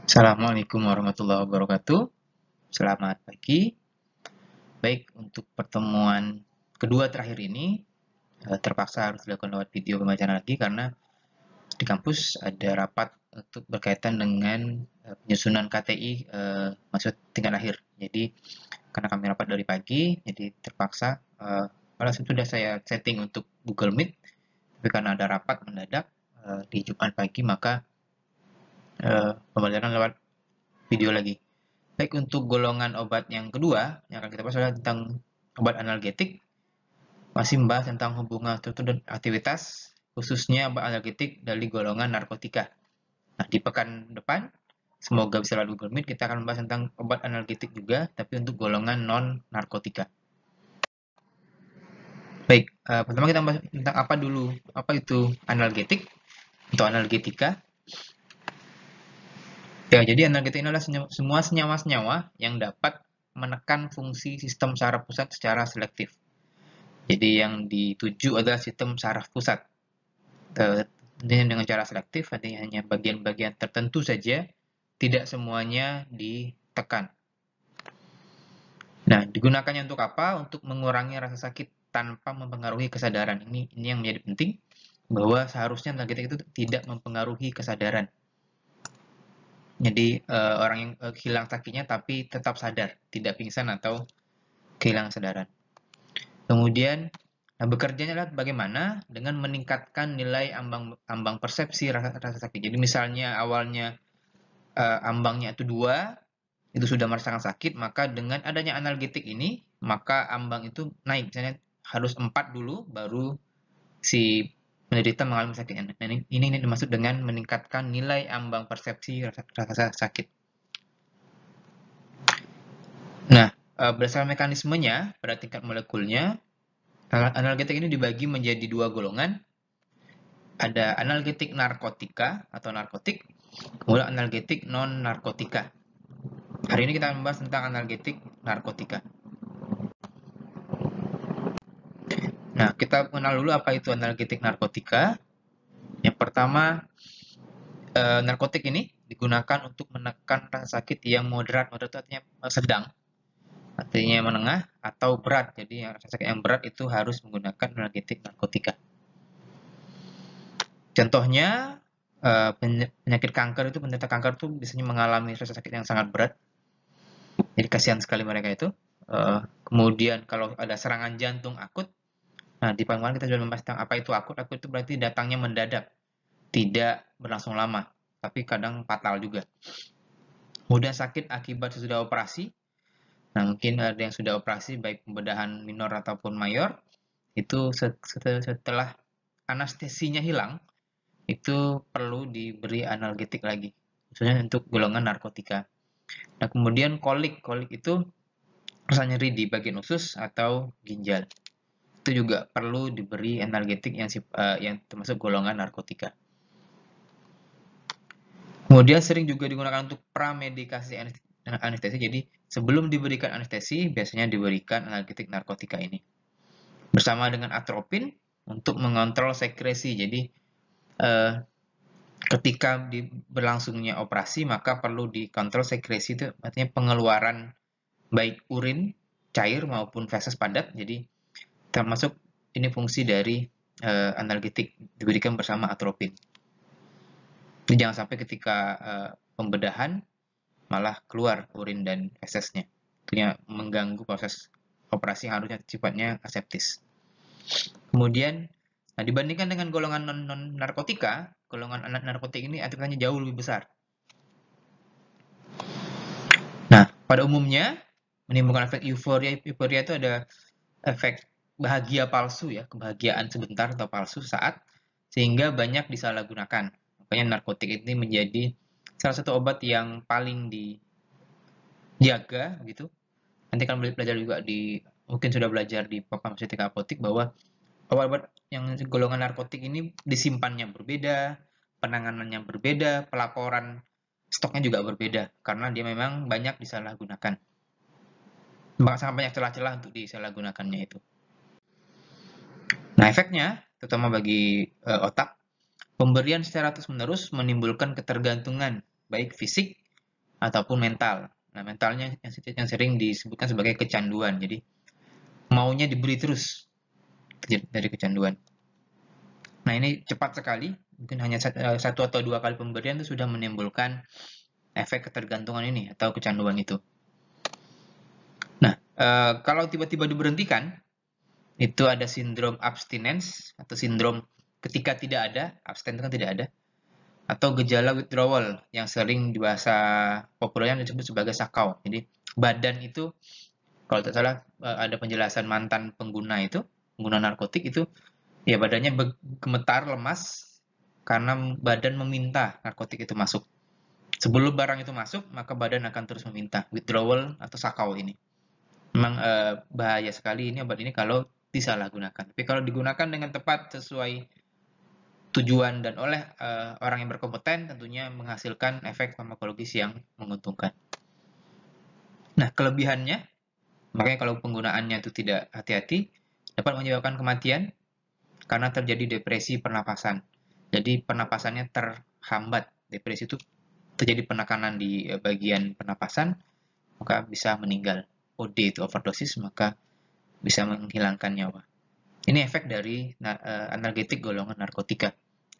Assalamualaikum warahmatullahi wabarakatuh. Selamat pagi. Baik, untuk pertemuan kedua terakhir ini terpaksa harus dilakukan lewat video pembacaan lagi karena di kampus ada rapat untuk berkaitan dengan penyusunan KTI maksud tingkat akhir. Jadi karena kami rapat dari pagi, jadi terpaksa malah sudah saya setting untuk Google Meet, tapi karena ada rapat mendadak di Jumat pagi maka pembelajaran lewat video lagi. Baik, untuk golongan obat yang kedua, yang akan kita bahas adalah tentang obat analgetik, masih membahas tentang hubungan struktur dan aktivitas, khususnya obat analgetik dari golongan narkotika. Nah, di pekan depan, semoga bisa lewat Google Meet, kita akan membahas tentang obat analgetik juga, tapi untuk golongan non-narkotika. Baik, pertama kita membahas tentang apa dulu, apa itu analgetik atau analgetika. Ya, jadi analgetik ini adalah semua senyawa-senyawa yang dapat menekan fungsi sistem saraf pusat secara selektif. Jadi yang dituju adalah sistem saraf pusat. Dengan cara selektif, artinya hanya bagian-bagian tertentu saja, tidak semuanya ditekan. Nah, digunakannya untuk apa? Untuk mengurangi rasa sakit tanpa mempengaruhi kesadaran. Ini yang menjadi penting, bahwa seharusnya analgetik itu tidak mempengaruhi kesadaran. Jadi orang yang hilang sakitnya tapi tetap sadar, tidak pingsan atau kehilangan kesadaran. Kemudian bekerjanya adalah bagaimana dengan meningkatkan nilai ambang persepsi rasa sakit. Jadi misalnya awalnya ambangnya itu 2, itu sudah merasakan sakit, maka dengan adanya analgetik ini, maka ambang itu naik. Misalnya harus 4 dulu, baru si penderita mengalami sakit. Nah, ini dimaksud dengan meningkatkan nilai ambang persepsi rasa sakit. Nah, berdasarkan mekanismenya pada tingkat molekulnya, analgetik ini dibagi menjadi 2 golongan. Ada analgetik narkotika atau narkotik, kemudian analgetik non-narkotika. Hari ini kita akan membahas tentang analgetik narkotika. Nah, kita mengenal dulu apa itu analgetik narkotika. Yang pertama, narkotik ini digunakan untuk menekan rasa sakit yang moderat. Moderat itu artinya sedang, artinya menengah atau berat. Jadi yang rasa sakit yang berat itu harus menggunakan analgetik narkotika. Contohnya, penyakit kanker itu, penderita kanker itu biasanya mengalami rasa sakit yang sangat berat. Jadi kasihan sekali mereka itu. Kemudian kalau ada serangan jantung akut, nah di pengalaman kita sudah membahas tentang apa itu akut. Akut itu berarti datangnya mendadak, tidak berlangsung lama, tapi kadang fatal juga. Kemudian sakit akibat sesudah operasi. Nah, mungkin ada yang sudah operasi, baik pembedahan minor ataupun mayor, itu setelah anestesinya hilang, itu perlu diberi analgetik lagi, khususnya untuk golongan narkotika. Nah, kemudian kolik. Kolik itu rasa nyeri di bagian usus atau ginjal. Itu juga perlu diberi analgetik yang termasuk golongan narkotika. Kemudian sering juga digunakan untuk pramedikasi anestesi. Jadi sebelum diberikan anestesi, biasanya diberikan analgetik narkotika ini. Bersama dengan atropin untuk mengontrol sekresi. Jadi ketika berlangsungnya operasi, maka perlu dikontrol sekresi, itu artinya pengeluaran baik urin cair maupun feses padat. Jadi termasuk ini fungsi dari analgetik diberikan bersama atropin. Jadi jangan sampai ketika pembedahan malah keluar urin dan fesesnya. Itu mengganggu proses operasi yang harusnya sifatnya aseptis. Kemudian, nah dibandingkan dengan golongan non-narkotika, golongan narkotik ini aktivitasnya jauh lebih besar. Nah, pada umumnya menimbulkan efek euforia. Euforia itu ada efek bahagia palsu ya, kebahagiaan sebentar atau palsu saat, sehingga banyak disalahgunakan. Makanya narkotik ini menjadi salah satu obat yang paling dijaga gitu. Nanti kan belajar juga mungkin sudah belajar di farmaseutika apotik bahwa obat-obat yang golongan narkotik ini disimpannya berbeda, penanganannya berbeda, pelaporan stoknya juga berbeda karena dia memang banyak disalahgunakan. Sangat banyak celah-celah untuk disalahgunakannya itu. Nah, efeknya terutama bagi otak, pemberian secara terus-menerus menimbulkan ketergantungan baik fisik ataupun mental. Nah, mentalnya yang sering disebutkan sebagai kecanduan. Jadi, maunya diberi terus dari kecanduan. Nah, ini cepat sekali, mungkin hanya satu atau dua kali pemberian itu sudah menimbulkan efek ketergantungan ini atau kecanduan itu. Nah, kalau tiba-tiba diberhentikan, itu ada sindrom abstinence atau sindrom ketika tidak ada, abstain itu kan tidak ada, atau gejala withdrawal yang sering di bahasa populernya disebut sebagai sakau. Jadi badan itu, kalau tidak salah ada penjelasan mantan pengguna itu, pengguna narkotik itu, ya badannya gemetar, lemas, karena badan meminta narkotik itu masuk. Sebelum barang itu masuk, maka badan akan terus meminta. Withdrawal atau sakau ini. Memang bahaya sekali ini obat ini kalau disalahgunakan. Tapi kalau digunakan dengan tepat sesuai tujuan dan oleh orang yang berkompeten, tentunya menghasilkan efek farmakologis yang menguntungkan. Nah, kelebihannya, makanya kalau penggunaannya itu tidak hati-hati, dapat menyebabkan kematian karena terjadi depresi pernapasan. Jadi pernapasannya terhambat. Depresi itu terjadi penekanan di bagian pernapasan, maka bisa meninggal. OD itu overdosis, maka bisa menghilangkan nyawa. Ini efek dari analgetik golongan narkotika.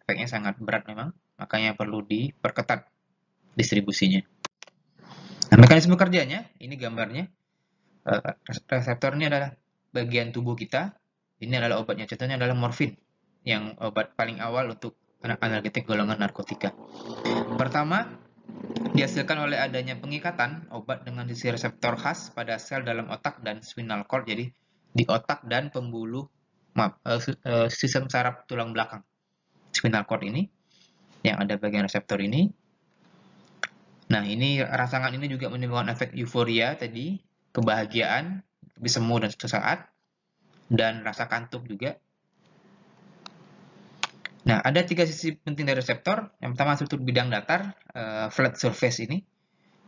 Efeknya sangat berat memang, makanya perlu diperketat distribusinya. Nah, mekanisme kerjanya, ini gambarnya. Reseptor ini adalah bagian tubuh kita. Ini adalah obatnya, contohnya adalah morfin, yang obat paling awal untuk analgetik golongan narkotika. Pertama, dihasilkan oleh adanya pengikatan obat dengan sisi reseptor khas pada sel dalam otak dan spinal cord, jadi di otak dan pembuluh, sistem saraf tulang belakang. Spinal cord ini, yang ada bagian reseptor ini. Nah, ini rangsangan ini juga menimbulkan efek euforia tadi, kebahagiaan, lebih semu dan sesaat, dan rasa kantuk juga. Nah, ada tiga sisi penting dari reseptor. Yang pertama, struktur bidang datar, flat surface ini,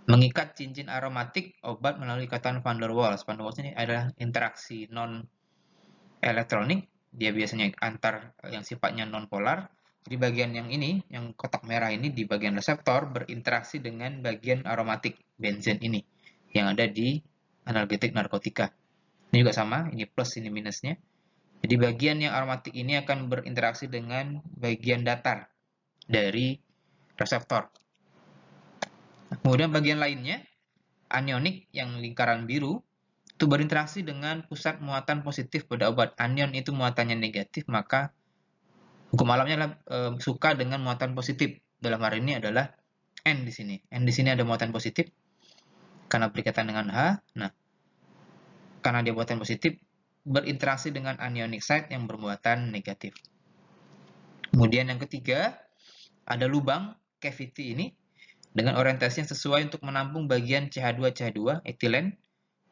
mengikat cincin aromatik obat melalui ikatan van der Waals. Van der Waals ini adalah interaksi non-elektronik, dia biasanya antar yang sifatnya non-polar. Jadi bagian yang ini, yang kotak merah ini di bagian reseptor berinteraksi dengan bagian aromatik benzen ini yang ada di analgetik narkotika. Ini juga sama, ini plus ini minusnya. Jadi bagian yang aromatik ini akan berinteraksi dengan bagian datar dari reseptor. Kemudian bagian lainnya, anionik yang lingkaran biru, itu berinteraksi dengan pusat muatan positif pada obat. Anion itu muatannya negatif, maka hukum alamnya adalah suka dengan muatan positif. Dalam hal ini adalah N di sini. N di sini ada muatan positif karena berkaitan dengan H. Nah, karena dia muatan positif, berinteraksi dengan anionic site yang bermuatan negatif. Kemudian yang ketiga, ada lubang cavity ini dengan orientasi yang sesuai untuk menampung bagian CH2 etilen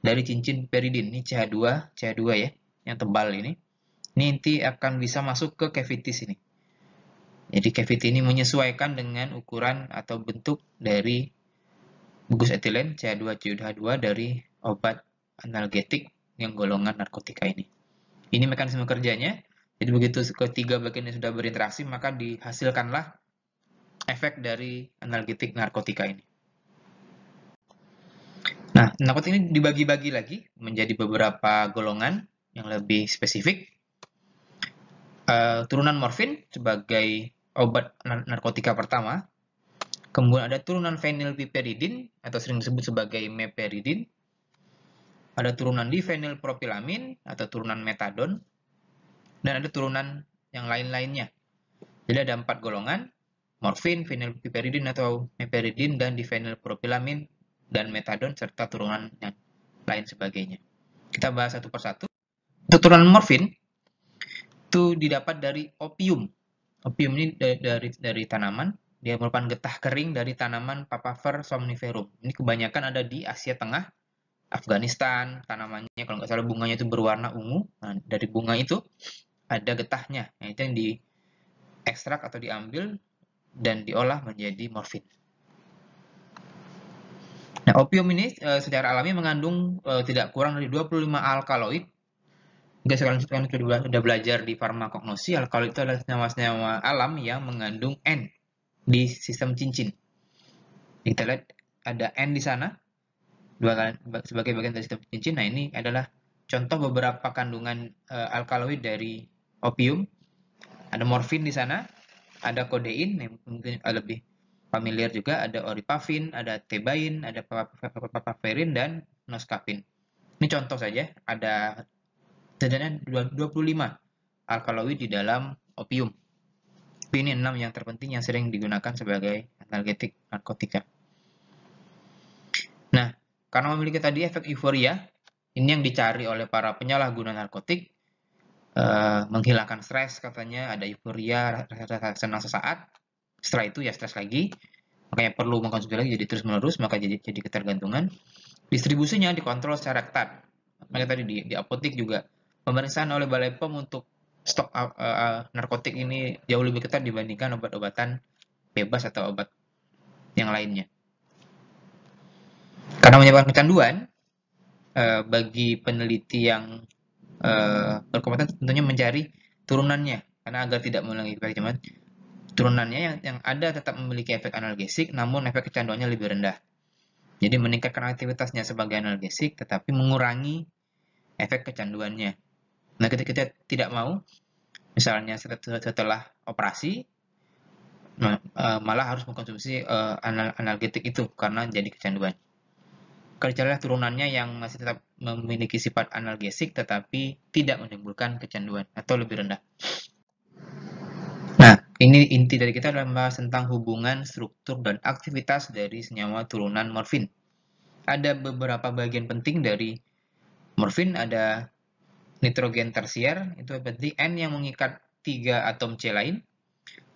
dari cincin peridin. Ini CH2 ya, yang tebal ini. Ini nanti akan bisa masuk ke cavity sini. Jadi cavity ini menyesuaikan dengan ukuran atau bentuk dari gugus etilen CH2 dari obat analgetik yang golongan narkotika ini. Ini mekanisme kerjanya. Jadi begitu ketiga bagian ini sudah berinteraksi, maka dihasilkanlah efek dari analgetik narkotika ini. Nah, narkotika ini dibagi-bagi lagi menjadi beberapa golongan yang lebih spesifik. Turunan morfin sebagai obat narkotika pertama. Kemudian ada turunan fenilpiperidin atau sering disebut sebagai meperidin. Ada turunan difenilpropilamin atau turunan metadon. Dan ada turunan yang lain-lainnya. Jadi ada 4 golongan, morfin, fenilpiperidin atau meperidin, dan difenilpropilamin, dan metadon, serta turunan yang lain sebagainya. Kita bahas satu persatu. Untuk turunan morfin, itu didapat dari opium. Opium ini dari tanaman. Dia merupakan getah kering dari tanaman Papaver somniferum. Ini kebanyakan ada di Asia Tengah, Afghanistan. Tanamannya, kalau nggak salah bunganya itu berwarna ungu. Nah, dari bunga itu ada getahnya. Nah, itu yang diekstrak atau diambil dan diolah menjadi morfin. Nah, opium ini secara alami mengandung tidak kurang dari 25 alkaloid. Sekarang sudah belajar di farmakognosi, alkaloid itu adalah senyawa-senyawa alam yang mengandung N di sistem cincin. Kita lihat ada N di sana sebagai bagian dari sistem cincin. Nah, ini adalah contoh beberapa kandungan alkaloid dari opium. Ada morfin di sana, ada kodein yang mungkin lebih familiar juga, ada oripafin, ada tebain, ada papaverin dan noscapin. Ini contoh saja, ada setidaknya 25 alkaloid di dalam opium. Tapi ini 6 yang terpenting yang sering digunakan sebagai analgetik narkotika. Nah, karena memiliki tadi efek euforia, ini yang dicari oleh para penyalahguna narkotik, menghilangkan stres katanya, ada euforia, rasa senang sesaat, setelah itu ya stres lagi, makanya perlu mengkonsumsi lagi jadi terus-menerus, maka jadi ketergantungan. Distribusinya dikontrol secara ketat. Makanya tadi di apotek juga pemeriksaan oleh Balai POM untuk stok narkotik ini jauh lebih ketat dibandingkan obat-obatan bebas atau obat yang lainnya. Karena menyebabkan kecanduan, bagi peneliti yang berkompeten tentunya mencari turunannya, karena agar tidak mengulangi efek kecanduan. Turunannya yang ada tetap memiliki efek analgesik, namun efek kecanduannya lebih rendah. Jadi meningkatkan aktivitasnya sebagai analgesik, tetapi mengurangi efek kecanduannya. Nah, ketika kita tidak mau, misalnya setelah operasi, malah harus mengkonsumsi analgetik itu karena jadi kecanduan. Carilah turunannya yang masih tetap memiliki sifat analgesik tetapi tidak menimbulkan kecanduan atau lebih rendah. Nah, ini inti dari kita adalah membahas tentang hubungan, struktur, dan aktivitas dari senyawa turunan morfin. Ada beberapa bagian penting dari morfin, ada nitrogen tersier, itu berarti N yang mengikat 3 atom C lain.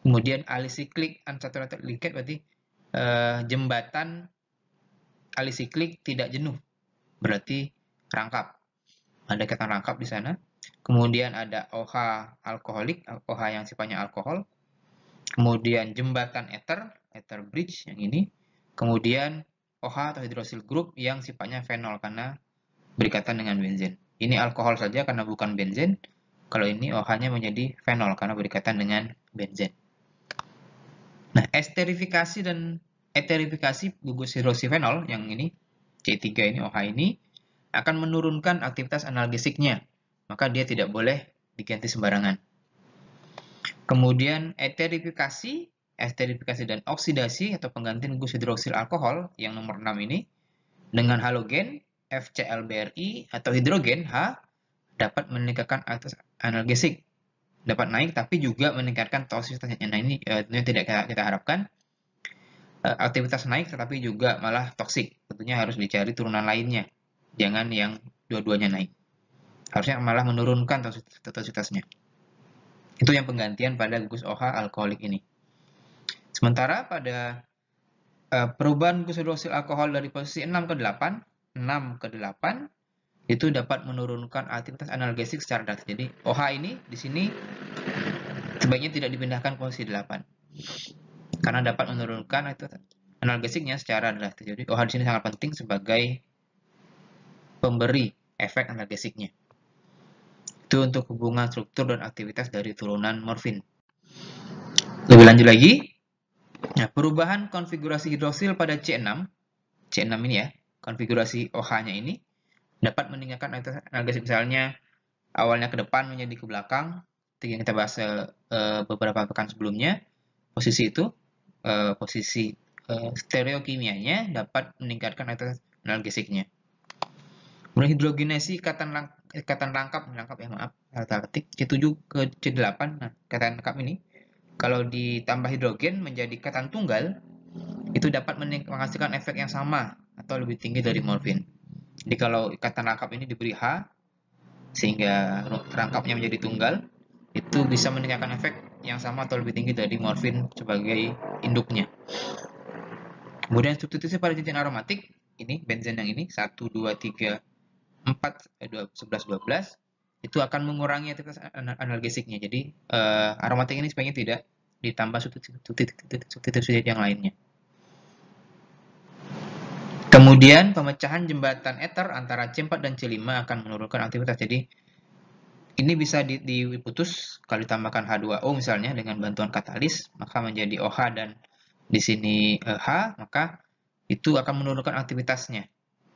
Kemudian alisiklik unsaturated ligand berarti jembatan alisiklik tidak jenuh, berarti rangkap. Ada ikatan rangkap di sana. Kemudian ada OH alkoholik, OH yang sifatnya alkohol. Kemudian jembatan ether bridge yang ini. Kemudian OH atau hidrosil group yang sifatnya fenol karena berikatan dengan benzen. Ini alkohol saja karena bukan benzen. Kalau ini OH-nya menjadi fenol karena berikatan dengan benzen. Nah, esterifikasi dan eterifikasi gugus hidroksifenol yang ini C3 ini OH ini akan menurunkan aktivitas analgesiknya. Maka dia tidak boleh diganti sembarangan. Kemudian esterifikasi dan oksidasi atau pengganti gugus hidroksil alkohol yang nomor 6 ini dengan halogen FClBrI atau hidrogen H dapat meningkatkan aktivitas analgesik. Dapat naik tapi juga meningkatkan toksisitasnya. Nah, ini tentunya tidak kita harapkan. Aktivitas naik tetapi juga malah toksik. Tentunya harus dicari turunan lainnya. Jangan yang dua-duanya naik. Harusnya malah menurunkan toksisitasnya. Itu yang penggantian pada gugus OH alkoholik ini. Sementara pada perubahan gugus hidroksil alkohol dari posisi 6 ke 8, itu dapat menurunkan aktivitas analgesik secara drastis. Jadi OH ini di sini sebaiknya tidak dipindahkan posisi 8. Karena dapat menurunkan analgesiknya secara drastis. Jadi OH di sini sangat penting sebagai pemberi efek analgesiknya. Itu untuk hubungan struktur dan aktivitas dari turunan morfin. Lebih lanjut lagi, nah, perubahan konfigurasi hidroksil pada C6 ini ya, konfigurasi OH-nya ini dapat meningkatkan analgesik, misalnya awalnya ke depan menjadi ke belakang, itu yang kita bahas beberapa pekan sebelumnya. Posisi itu, posisi stereokimianya dapat meningkatkan analgesiknya. Kemudian hidrogenasi ikatan rangkap ya maaf, ketik C7 ke C8. Nah, ikatan rangkap ini kalau ditambah hidrogen menjadi ikatan tunggal, itu dapat menghasilkan efek yang sama atau lebih tinggi dari morfin. Jadi kalau ikatan rangkap ini diberi H, sehingga rangkapnya menjadi tunggal, itu bisa meningkatkan efek yang sama atau lebih tinggi dari morfin sebagai induknya. Kemudian substitusi pada cincin aromatik, ini benzen yang ini, 1, 2, 3, 4, 11, 12, itu akan mengurangi aktivitas analgesiknya. Jadi aromatik ini sebaiknya tidak ditambah substitusi yang lainnya. Kemudian pemecahan jembatan ether antara C4 dan C5 akan menurunkan aktivitas. Jadi ini bisa diputus kalau ditambahkan H2O misalnya dengan bantuan katalis, maka menjadi OH dan di sini H, maka itu akan menurunkan aktivitasnya.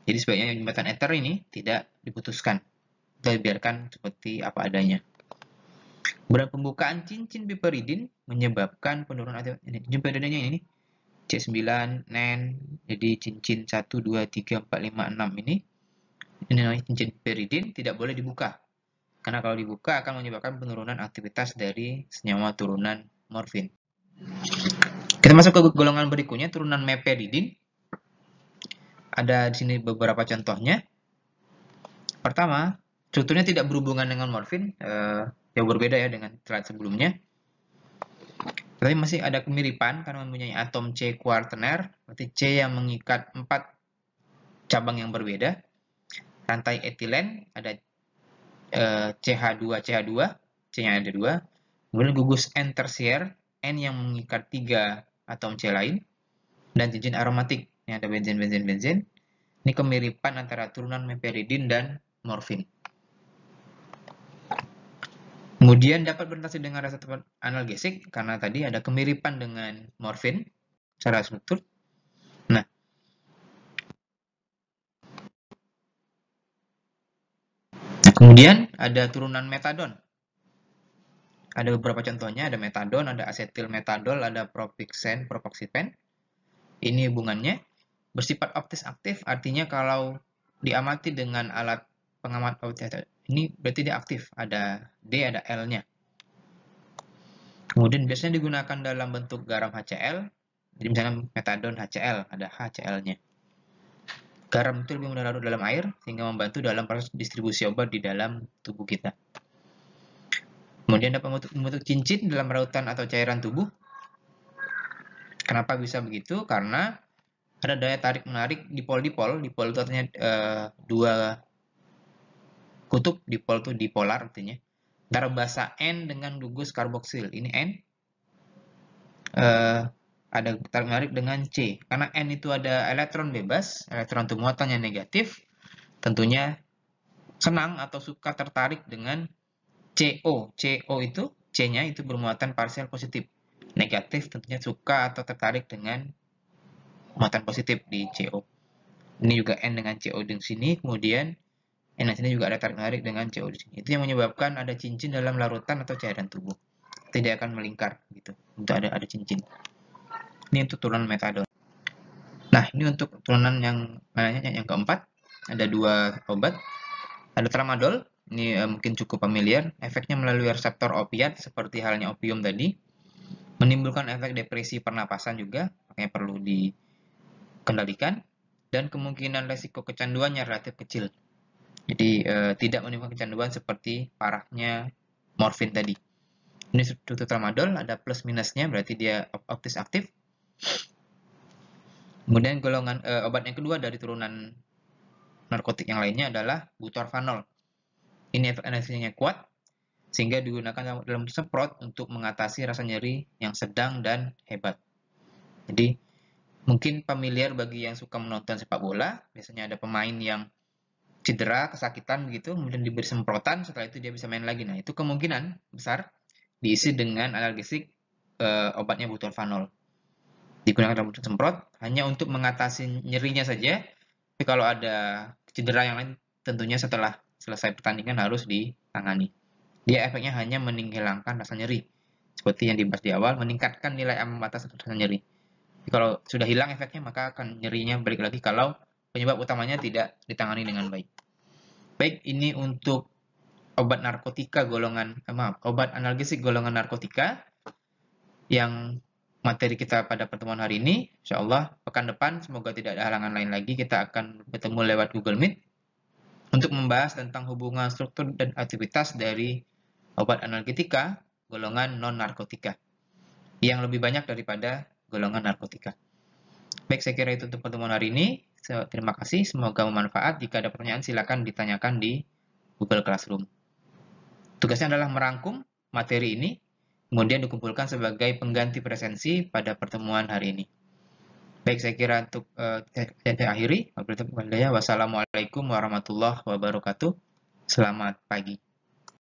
Jadi sebaiknya jembatan ether ini tidak diputuskan, kita biarkan seperti apa adanya. Kemudian pembukaan cincin piperidin menyebabkan penurunan aktivitas. Cincin piperidinnya ini C9, NEN, jadi cincin 1, 2, 3, 4, 5, 6 ini namanya cincin piperidin tidak boleh dibuka. Karena kalau dibuka akan menyebabkan penurunan aktivitas dari senyawa turunan morfin. Kita masuk ke golongan berikutnya, turunan meperidin. Ada di sini beberapa contohnya. Pertama, strukturnya tidak berhubungan dengan morfin, jauh berbeda ya dengan slide sebelumnya. Tapi masih ada kemiripan karena mempunyai atom C kuartener, berarti C yang mengikat 4 cabang yang berbeda. Rantai etilen ada CH2, C-nya ada 2. Kemudian gugus N tersier, N yang mengikat 3 atom C lain. Dan cincin aromatik, yang ada benzen. Ini kemiripan antara turunan meperidin dan morfin. Kemudian dapat berinteraksi dengan reseptor analgesik karena tadi ada kemiripan dengan morfin secara struktur. Nah, kemudian ada turunan metadon. Ada beberapa contohnya, ada metadon, ada asetil metadol, ada propoxyfen. Ini hubungannya bersifat optis aktif, artinya kalau diamati dengan alat pengamat optis ini berarti dia aktif, ada D, ada L-nya. Kemudian biasanya digunakan dalam bentuk garam HCl, jadi misalnya metadon HCl, ada HCl-nya. Garam itu lebih mudah larut dalam air, sehingga membantu dalam proses distribusi obat di dalam tubuh kita. Kemudian dapat membentuk cincin dalam rautan atau cairan tubuh. Kenapa bisa begitu? Karena ada daya tarik-menarik dipol-dipol. Dipol itu artinya dua kutub, dipol itu dipolar artinya. Antara basa N dengan gugus karboksil. Ini N. Ada tarik-menarik dengan C. Karena N itu ada elektron bebas, elektron itu muatannya negatif. Tentunya senang atau suka tertarik dengan CO. CO itu, C-nya itu bermuatan parsial positif. Negatif tentunya suka atau tertarik dengan muatan positif di CO. Ini juga N dengan CO di sini, kemudian N di sini juga ada tarik-menarik dengan CO di sini. Itu yang menyebabkan ada cincin dalam larutan atau cairan tubuh. Tidak akan melingkar gitu. Untuk ada cincin. Ini untuk turunan metadon. Nah, ini untuk turunan yang keempat. Ada 2 obat. Ada tramadol. Ini mungkin cukup familiar. Efeknya melalui reseptor opiat seperti halnya opium tadi. Menimbulkan efek depresi pernapasan juga, makanya perlu dikendalikan. Dan kemungkinan resiko kecanduannya relatif kecil. Jadi tidak menimbulkan kecanduan seperti parahnya morfin tadi. Ini struktur tramadol ada plus minusnya, berarti dia optis aktif. Kemudian golongan obat yang kedua dari turunan narkotik yang lainnya adalah butorfanol. Ini efek anestesinya kuat, sehingga digunakan dalam semprot untuk mengatasi rasa nyeri yang sedang dan hebat. Jadi, mungkin familiar bagi yang suka menonton sepak bola, biasanya ada pemain yang cedera, kesakitan begitu, kemudian diberi semprotan, setelah itu dia bisa main lagi. Nah, itu kemungkinan besar diisi dengan analgesik obatnya butorfanol. Digunakan dalam bentuk semprot, hanya untuk mengatasi nyerinya saja, tapi kalau ada cedera yang lain, tentunya setelah selesai pertandingan harus ditangani. Dia efeknya hanya menghilangkan rasa nyeri. Seperti yang dibahas di awal, meningkatkan nilai ambang batas rasa nyeri. Jadi, kalau sudah hilang efeknya, maka akan nyerinya balik lagi kalau penyebab utamanya tidak ditangani dengan baik. Baik, ini untuk obat narkotika obat analgesik golongan narkotika yang materi kita pada pertemuan hari ini. Insya Allah, pekan depan semoga tidak ada halangan lain lagi. Kita akan bertemu lewat Google Meet untuk membahas tentang hubungan struktur dan aktivitas dari obat analgetika golongan non-narkotika yang lebih banyak daripada golongan narkotika. Baik, saya kira itu untuk pertemuan hari ini. Terima kasih, semoga bermanfaat. Jika ada pertanyaan, silakan ditanyakan di Google Classroom. Tugasnya adalah merangkum materi ini, kemudian dikumpulkan sebagai pengganti presensi pada pertemuan hari ini. Baik, saya kira untuk saya akhiri. Wassalamualaikum warahmatullahi wabarakatuh. Selamat pagi.